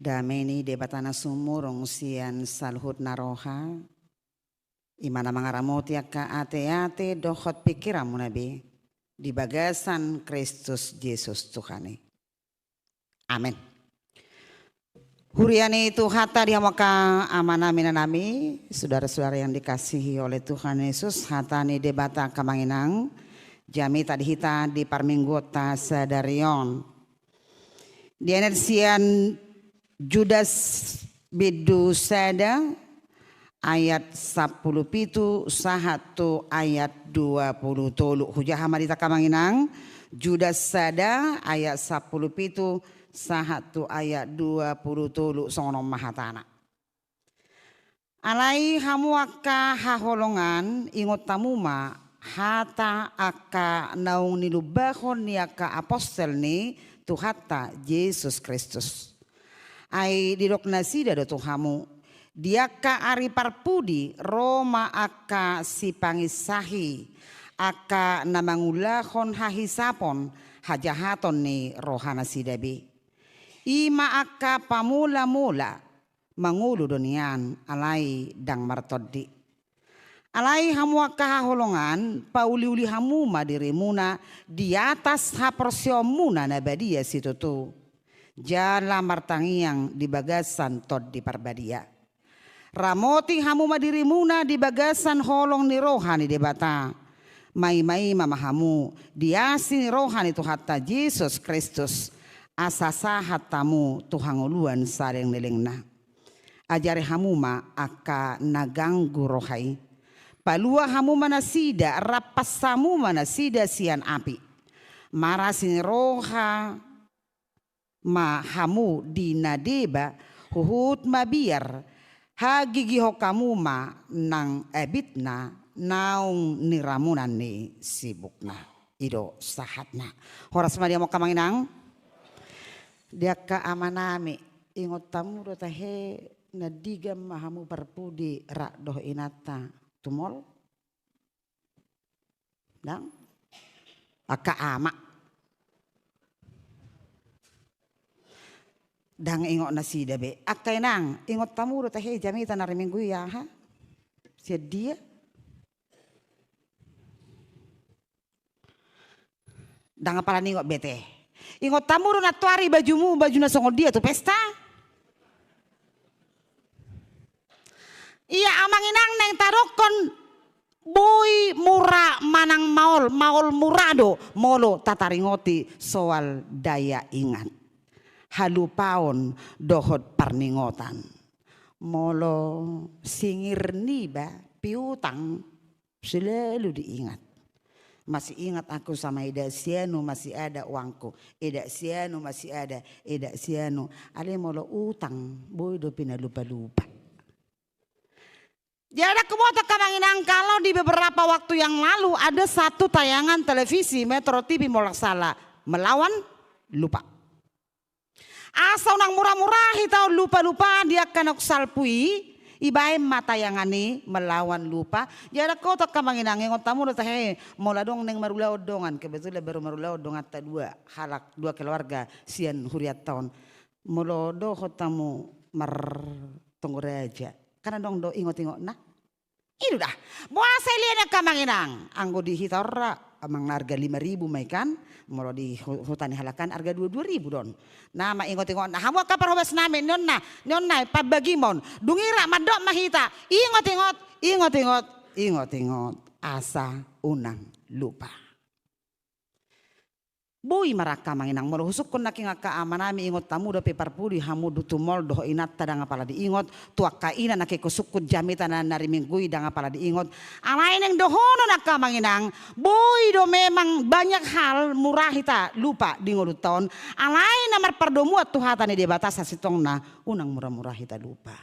Dameni debatana sumurong sian salhut naroha. Imana mangaramoti akka ate-ate dohot pikiramu nabi. Di bagasan Kristus Yesus Tuhane. Amin. Huriani itu hata dihamaka amana minanami. Saudara-saudara yang dikasihi oleh Tuhan Yesus. Hatani debata kamanginang. Jami tadi hita di parminggota sadarion. Di energian Judas bidu sada ayat 10 pitu sahatu ayat 20 tolu hujah hamadita kamanginang Judas sada ayat 10 pitu sahatu ayat 20 tolu sonom mahatana. Alai hamu akka haholongan ingot tamuma hata akka naung nilubahon ni akka apostel ni tuhata Yesus Kristus. Ai didok nasida do tuhamu dia ka ari parpudi Roma aka si pangisahi aka namangulahon hahisapon hajahaton ni rohana sidabi ima aka pamula-mula mangulu donian alai dang martodi alai hamu aka haholongan pauli-uli hamu madirimuna di atas haporsiomuna nabadia situ tu jala martangiang di bagasan tod di parbadia. Ramoti hamu madirimuna di bagasan holong ni rohani debata. Mai-mai mamahamu diasi rohani Tuhata Yesus Kristus. Asasa hatamu tuhanguluan sareng nilingna. Ajari hamu ma aka naganggu rohai. Palua hamu manasida rapasamu manasida sian api. Marasin roha ma hamu di nadeba huhut mabiar hagigiho kamu ma nang ebitna naung niramunan ni sibukna ido sahatna horas madia mo kamanginang dia ka amanami ingot tamu do tahe nadigam mahamu parpudi rak doh inata tumol dang aka ama dang ingot nasida be akay nang ingot tamuro tahe jamita na reminggu ya ha sedia dang apala ningot bete ingot tamuro na tuari bajumu baju na songol dia tu pesta iya amanginang neng tarokon boy mura manang maol murado molo tataringoti soal daya ingat halupaon dohot parningotan molo singir niba piutang selalu diingat masih ingat aku sama Ida Sianu masih ada uangku Ida Sianu masih ada Ida Sianu ale molo utang boy do pina lupa-lupa jadi aku mau kamanginang kalau di beberapa waktu yang lalu ada satu tayangan televisi Metro TV Molaksala melawan lupa asa unang murah-murah hitau lupa-lupa dia kanok salpui ibae mata yang ani melawan lupa jada kau tak kamanginang ngot tamu do tahe mola dong neng marula odongan kebetulan baru marula odong atta dua halak dua keluarga sian huriat tahun molodo hotamu mar tunggu raja karena dong do ingot-ingot nah itu dah buasa liana kamanginang anggo di hitorra amang harga 5.000 mai kan molo di hutan halakan harga 22.000 don nama ingot-ingot nah hamu kapar hobas nami nonna pabagimon dungira madok mahita ingot-ingot asa unang lupa boy maraka manginang molo husukon naking aka amanami ingot tamu do peparpudi hamu dutumol doh inat tadang apala diingot tuak kaina nake kusukun jamita na narimingguy dang apala diingot alain yang dohono naka manginang boy do memang banyak hal murahita lupa di ngoruton alain namar perdomuat tuhatan di batas sitongna unang murah-murah hita lupa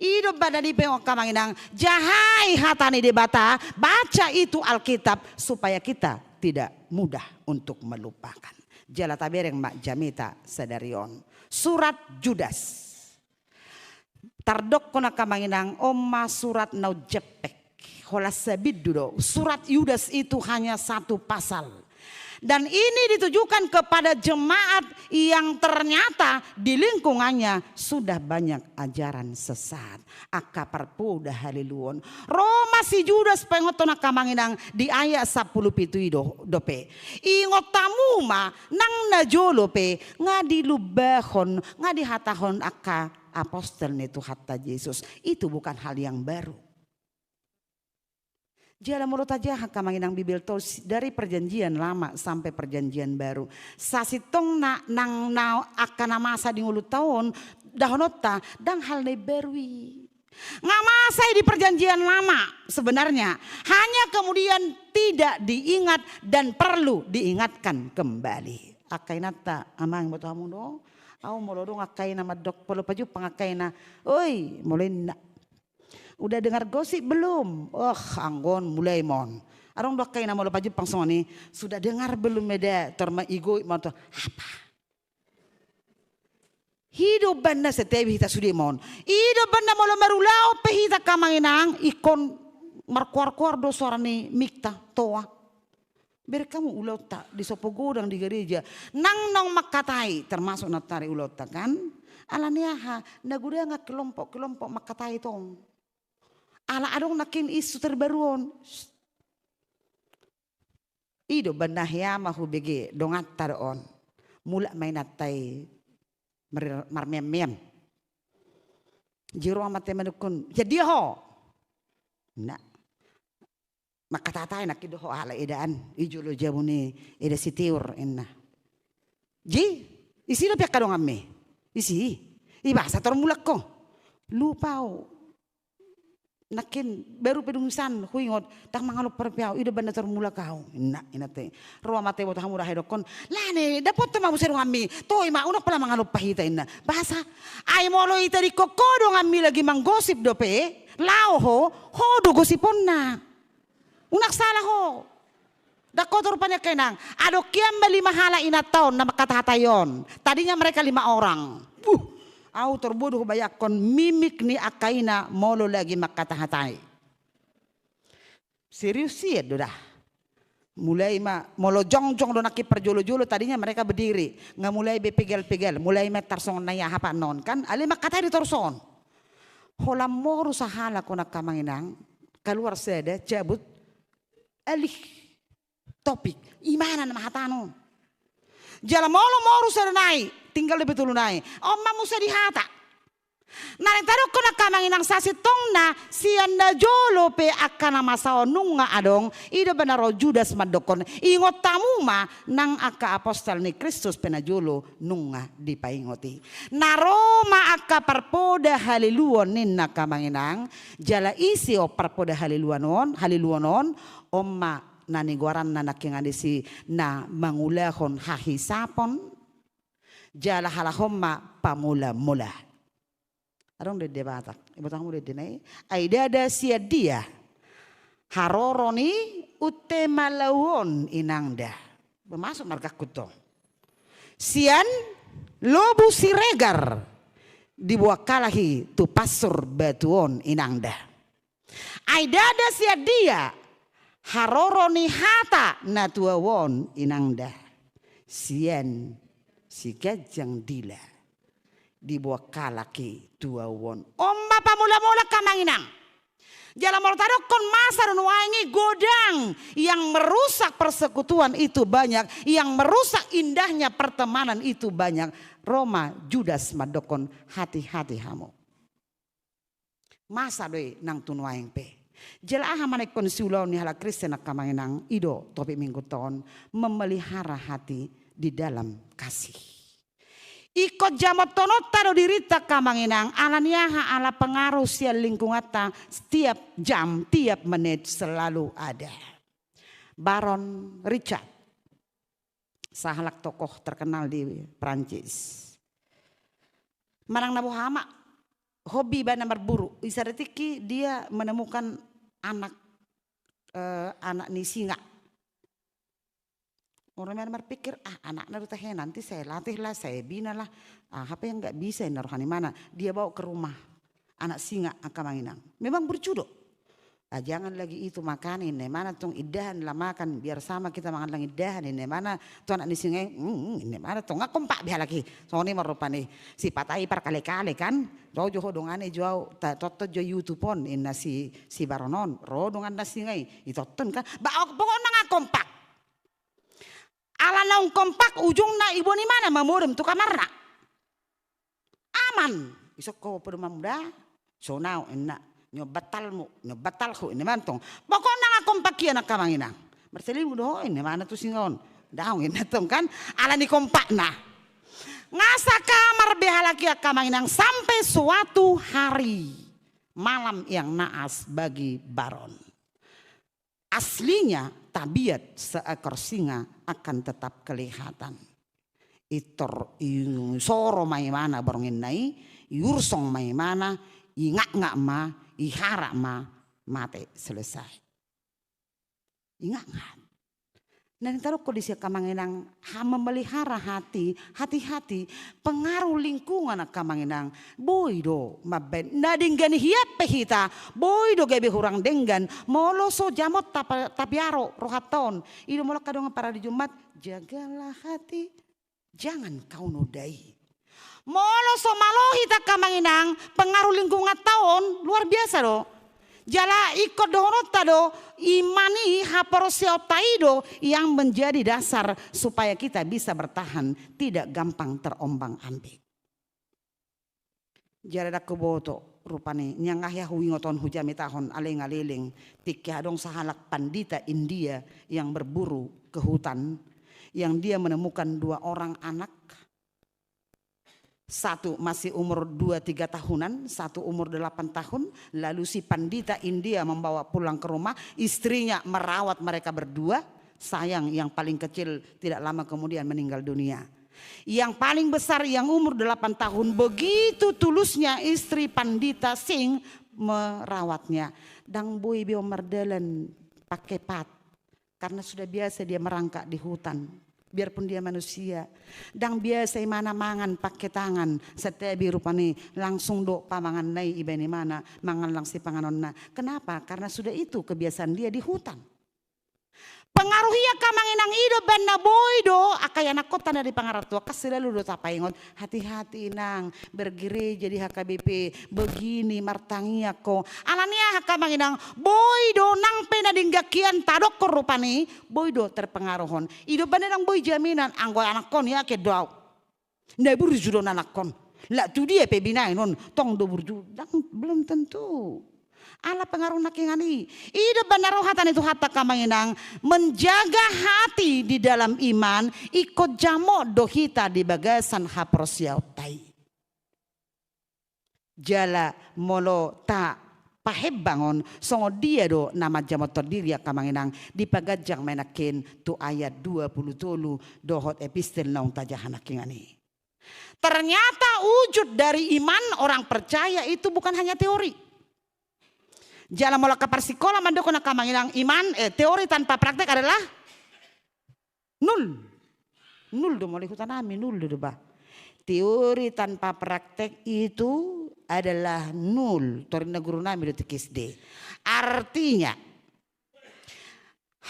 hidup pada di pengok kamanginang jahai hatani debata baca itu Alkitab supaya kita tidak mudah untuk melupakan. Jala tabereng mak jamita sadarion. Surat Judas. Tardok kona kamanginang oma surat nau jepek. Hola sabid dulu. Surat Judas itu hanya satu pasal. Dan ini ditujukan kepada jemaat yang ternyata di lingkungannya sudah banyak ajaran sesat. Aka parpuda haliluon. Roma si Judas pengoton akamanginang di ayat 10 pitu dope. Ingot tamuma nang najolope ngadilubahon ngadihatahon aka apostol itu hatta Yesus. Itu bukan hal yang baru. Jala menurut aja hakamanginang Bibel to dari perjanjian lama sampai perjanjian baru. Sasitong nang akan masa di ngulu tahun dahonota dan hal ne berwi. Ngamasai di perjanjian lama sebenarnya hanya kemudian tidak diingat dan perlu diingatkan kembali. Akainata amang beto hamu do. Au molodong akaina madok polo paju pangakaina. Oi molena. Udah dengar gosip belum? Anggon mulai mon. Arong dok kayak nama lo paju pangsoni. Sudah dengar belum meda? Terma ego motor apa? Hidup benda setewi hita sudi mon. Hidup benda molo merulau pehita kamanginang ikon markuar-kuar do suara ni mikta toa. Biar kamu ulau tak di sopo godang di gereja. Nang nong makatai termasuk natari ulau tak kan? Alaniaha naguda nggak kelompok makatai tong. Ala adong nakin isu terbaruan. Ido benah ya mahu bege dongat taron. Mula mainatai marmem. Jiro amate manukun. Jadi ho. Nak. Makatatai nakido ho ala edaan. Ijulo jamuni eda sitiur enna. Ji. Isi lo pia kadong amme. Isi. Ibasa termulak ko. Lupau. Nakin baru pedungsan huingot tak mangalup perpiau ida benda termula kau inate roa mate bota hamura hedokon lane dapat tema busero ngami toi ma unak pala mangalup pahita inna bahasa ay molo ita di kokodo ngami lagi manggosip dope lao ho do gosipon na unak salah ho dakotor panya kenang adok kiam bali mahala inataon na makatahatayon tadinya mereka 5 orang au terbodoh bayakon mimik ni akaina molo lagi makatahatai. Serius sih dah. Mulai molo jong do naki perjolo-jolo tadinya mereka berdiri. Nggak mulai bepegel-pegel. Mulai tarsong naya hapa non kan. Ali makatai di torson. Holam moru sahala ko nakamanginang. Keluar seda cabut. Alih topik. Imanan mahatano. Jala molo moru sada naik. Tinggal lebih tulu naik. Oma musa dihata. Nah taro ko nakamanginang sasitong na sianda jolo pe akana masao nunga adong ida benaro Judas madokon ingot tamuma nang aka apostol ni Kristus penajolo nunga dipaingoti. Naroma aka parpoda haliluon nin nakamanginang jala isi o parpoda haliluonon oma naniguaran na nakingadisi na mangulahon hahisapon jala halahomma pamula-mula. Arong de debatak. Ibu tahu de denai. Aida ada sia dia. Haroroni utemalawon inangda. Bermasuk marga kuto. Sian lobu siregar. Dibuat kalahi tu pasur batuon inangda. Aida ada sia dia. Haroroni hata natuawon inangda. Sian si gajang dila dibuat kalaki tua won omba pamula-mula kamanginang jalan mortadok kon masa wangi godang yang merusak persekutuan itu banyak yang merusak indahnya pertemanan itu banyak Roma Judas madokon hati-hati hamu masa doi nang tunwaing pe jela manek konsulau ni hala Kristen kamanginang ido topi minggu tahun memelihara hati di dalam kasih. Ikut jamot tonot taro dirita kamanginang alaniaha ala pengaruh sial lingkungata setiap jam, tiap menit selalu ada. Baron Richard, sahalak tokoh terkenal di Prancis. Marang nabu hama, hobi bana berburu. Isaretiki dia menemukan anak ni singa. Orang yang berpikir, anaknya udah nanti saya latih lah, saya bina lah. Apa yang nggak bisa naruh di mana? Dia bawa ke rumah anak singa akamanginang. Memang bercudok. Jangan lagi itu makanin, mana tong idahan lah makan biar sama kita makan lagi idahan ini mana tuh anak singai, ini mana tong ngak kompak biar lagi, soalnya merupa nih si patai par kali-kali kan, jauh jauh dongane jauh, toto jauh YouTube pun ini si baronon, rodongan nasi singai, itu ton kan, pokoknya ngak kompak, ala naung kompak ujung na ibu ni mana mamurem tu kamar nak, aman, isok kau pada muda, so now enak. Nyobatalku ini mantong pokoknya ngakong pakian nak kamanginang berselim doh ini mana tuh singon daung ini tong kan ala ni kompak nah ngasa kamar behalaki kamanginang sampai suatu hari malam yang naas bagi Baron. Aslinya tabiat seekor singa akan tetap kelihatan. Itor soro mai mana borongin nai yursong mai mana ingak ma ihara mate selesai. Ingat. Dan taruh kondisi kamanginang memelihara hati-hati pengaruh lingkungan kamanginang boydo maben nadinggani hiape hita boydo gabe hurang denggan moloso jamot tapiaro rohaton ido molok kadong para di Jumat jagalah hati jangan kau nodai. Moloso malohita kamanginang pengaruh lingkungan tahun luar biasa do. Jala ikut dohonota do imani haporosio taido yang menjadi dasar supaya kita bisa bertahan tidak gampang terombang ambing. Jala dak keboto rupane nyangah ya huingoton hujami tahun aling-aliling tiga dong sahalak pandita India yang berburu ke hutan yang dia menemukan 2 orang anak. Satu masih umur 2-3 tahunan, satu umur 8 tahun. Lalu si pandita India membawa pulang ke rumah, istrinya merawat mereka berdua. Sayang yang paling kecil tidak lama kemudian meninggal dunia. Yang paling besar yang umur 8 tahun begitu tulusnya istri pandita Singh merawatnya. Dang boy bio merdelen pakai pat karena sudah biasa dia merangkak di hutan. Biarpun dia manusia, dang biasa mana mangan pakai tangan, setebi rupani langsung do pamangan nai ibani mana mangan langsi panganonna. Kenapa? Karena sudah itu kebiasaan dia di hutan. Pengaruhia kamanginang ido benda boydo akayana kota dari pangarartua kasih lalu do tapaingon hati-hati nang bergereja di HKBP begini martangia ko alania kamanginang boydo nang pena dinggakian tadok korupani boydo terpengaruhon ido benda nang boy jaminan anggo anak kon ya ke doau nda burju do anak kon la tu dia pebinai non tong do burju dang belum tentu. Ala pengaruh nakingani. Ida benar hatan itu hatta kamanginang menjaga hati di dalam iman ikut jamo dohita di bagasan haprosiau tai. Jala molo ta paheb bangon songo dia do nama jamo terdiri ya kamanginang di pagajang menakin tu ayat 20 tolu dohot epistel naung tajahan nakingani. Ternyata wujud dari iman orang percaya itu bukan hanya teori. Jalan mola kapar sikola mandoko na kamanginang iman teori tanpa praktek adalah nul do mulai hutanami nul do bah. Teori tanpa praktek itu adalah nul. Torina guru nami do tikisde. Artinya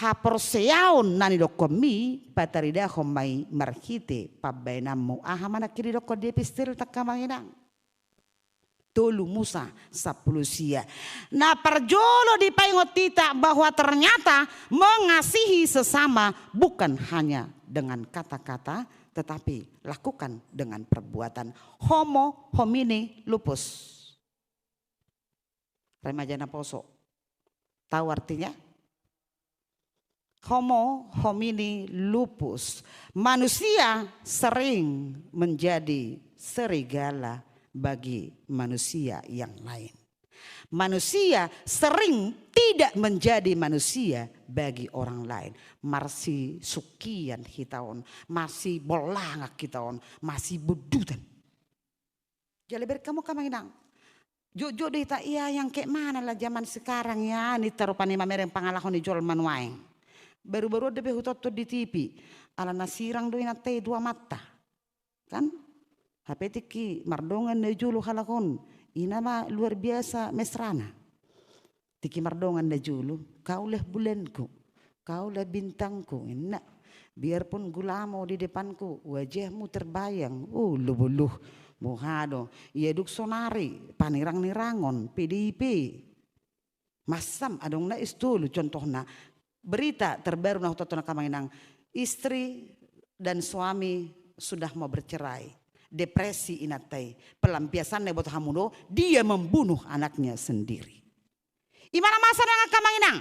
haporseaon nani do komi patarida homai marhite pabainamu ahamana kiri do kode pistil tak kamanginang. Tolu Musa 10 sia. Nah perjolo di paingotita bahwa ternyata mengasihi sesama bukan hanya dengan kata-kata tetapi lakukan dengan perbuatan. Homo homini lupus. Remajana poso. Tahu artinya? Homo homini lupus. Manusia sering menjadi serigala bagi manusia yang lain. Manusia sering tidak menjadi manusia bagi orang lain. Masih sukian hitaon, masih bolangak hitaon, masih bedutan. Jadi berkamu kamanginang. Jojo deh tak iya yang kayak mana lah zaman sekarang ya. Ini terupani mamereng pangalahon di jual manuaing. Baru-baru ada behutot di TV. Ala nasirang doina teh 2 mata. Kan? HP tiki mardongan ne julu halakon ina ma luar biasa mesrana. Tiki mardongan da julu, kaulah bulanku, kaulah bintangku. Enak, biarpun gulamo di depanku, wajahmu terbayang. Lubuluh, muhado, iya duk sonari, panirang-nirangon, PDIP. Masam adong na istulu contohna. Berita terbaru na hutotona kamanginang, istri dan suami sudah mau bercerai. Depresi inatai, pelampiasannya buat hamudo, dia membunuh anaknya sendiri. Imana masa dengan kamanginang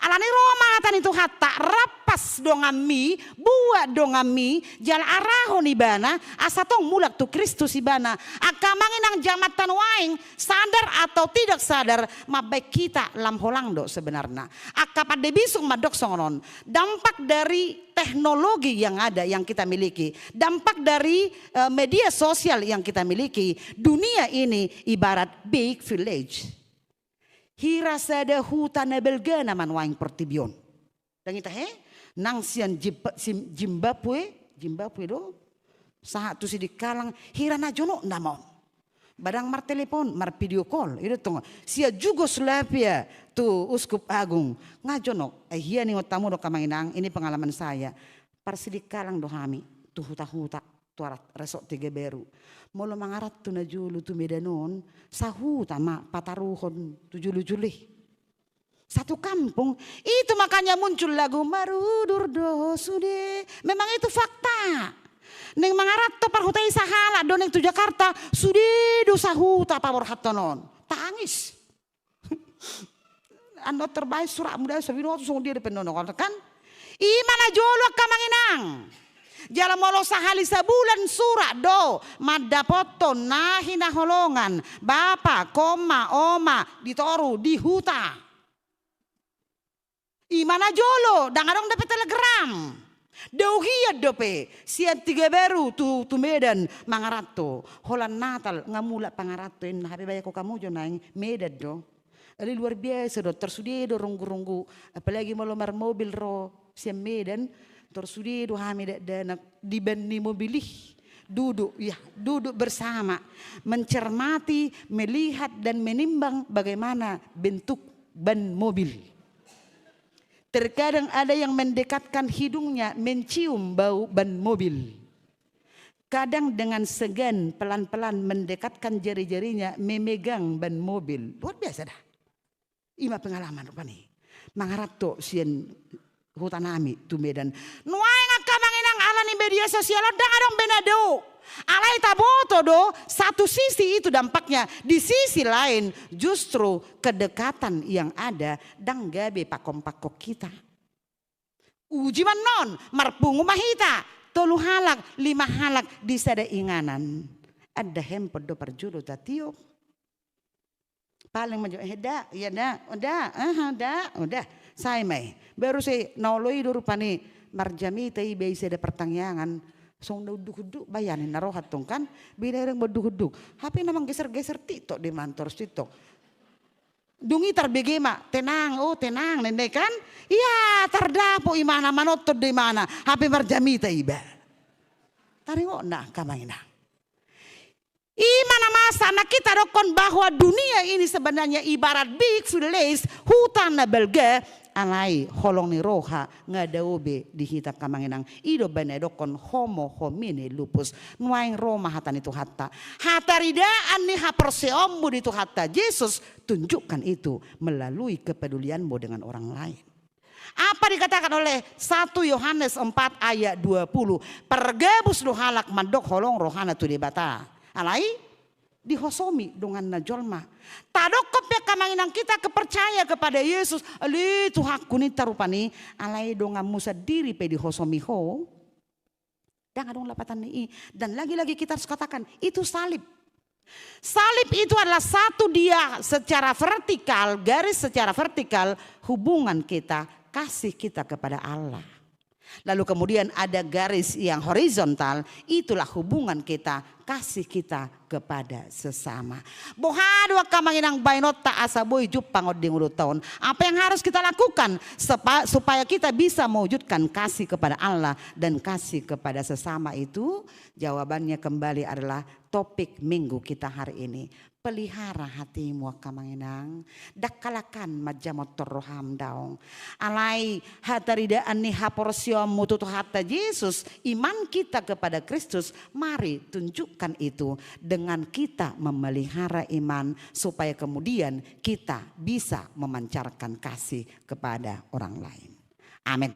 alani Roma hatan itu hatta rapas dongami buat dongami jal araho ibana asatong mulak tu Kristus ibana akamanginang jamatan waing sadar atau tidak sadar mabek kita lamholang do sebenarnya akapade bisung madok songonon dampak dari teknologi yang ada yang kita miliki dampak dari media sosial yang kita miliki dunia ini ibarat big village. Hira sada hutan belga naman waing pertibion. Dan kita nang sian Zimbabwe do saat tu si dikalang hira na jono namon. Badang mar telepon, mar video call. Itu tong sia Yugoslavia tu uskup agung ngajono. Hia ni tamu do kamanginang ini pengalaman saya. Parsi dikalang do hami tu huta-huta tuarat resok tiga beru. Molo mangarat tu na julu tu medanon sahu tama pataruhon tu julu-julih. Satu kampung itu makanya muncul lagu Marudur do sude. Memang itu fakta. Neng mangarat to parhutai sahala do neng tu Jakarta sude do sahu ta pamor hatonon. Tangis. Ando terbaik surat muda sabino tu song dia depenono kan. Imana jolo kamanginang. Jalan molo sahali sebulan surat do madapoto nahi naholongan bapa koma oma ditoru di huta. Imana jolo dangadong dapat telegram. Dauhia dope sian tiga beru tu Medan mangarato holan Natal ngamula pangarato in hari raya ko kamu jo naing Medan do. Ali luar biasa do tersudia do ronggu-ronggu apalagi molo mar mobil ro sian Medan. Tersudia hami dana di bani mobilih duduk bersama mencermati melihat dan menimbang bagaimana bentuk ban mobil. Terkadang ada yang mendekatkan hidungnya mencium bau ban mobil. Kadang dengan segan pelan-pelan mendekatkan jari-jarinya memegang ban mobil. Luar biasa dah. Ima pengalaman apa nih? Mangarato sien hutanami tu Medan. Nuai ngakamanginang alani media sosial dang adong benado. Alai taboto do satu sisi itu dampaknya. Di sisi lain justru kedekatan yang ada dang gabe pakom-pakok kita. Uji manon marpungu mahita. Tolu halak, 5 halak di sada inganan. Ada hempod do parjulu tatio. Paling maju ya udah. Saya mai baru saya noloi dulu pani marjami tei bisa ada pertanyaan song duduk bayanin narohat tong kan bina yang berduduk HP namang geser tito di mantor tito dungi terbegema tenang nenek kan iya terdapo imana manotot di mana HP marjami tei ba taringo nah kamangina imana masa na kita dokon bahwa dunia ini sebenarnya ibarat big village hutan na belga alai holong ni roha ngadaobe di hita kamanginang ido benedokon homo homini lupus nuaing Roma hatan itu hatta hataridaan ni haperseommu itu hatta Yesus tunjukkan itu melalui kepedulianmu dengan orang lain. Apa dikatakan oleh 1 Yohanes 4 ayat 20 pergebus dohalak mandok holong rohana tu debata alai dihosomi dengan najolma. Tadokop ya kamanginang kita kepercaya kepada Yesus. Ali tu hakku ni tarupani alai donga musa diri pe dihosomi ho. Dan adong lapatan ni dan lagi-lagi kita harus katakan itu salib. Salib itu adalah satu dia secara vertikal, garis secara vertikal hubungan kita, kasih kita kepada Allah. Lalu kemudian ada garis yang horizontal, itulah hubungan kita, kasih kita kepada sesama. Bohadu kamanginang bainot ta asa boy jupang oding tahun. Apa yang harus kita lakukan supaya kita bisa mewujudkan kasih kepada Allah dan kasih kepada sesama itu? Jawabannya kembali adalah topik minggu kita hari ini. Pelihara hatimu kamanginang, dakalakan majamot roham daung. Alai hataridaan ni haporsio mututu hatta Yesus, iman kita kepada Kristus, mari tunjukkan itu dengan kita memelihara iman supaya kemudian kita bisa memancarkan kasih kepada orang lain. Amin.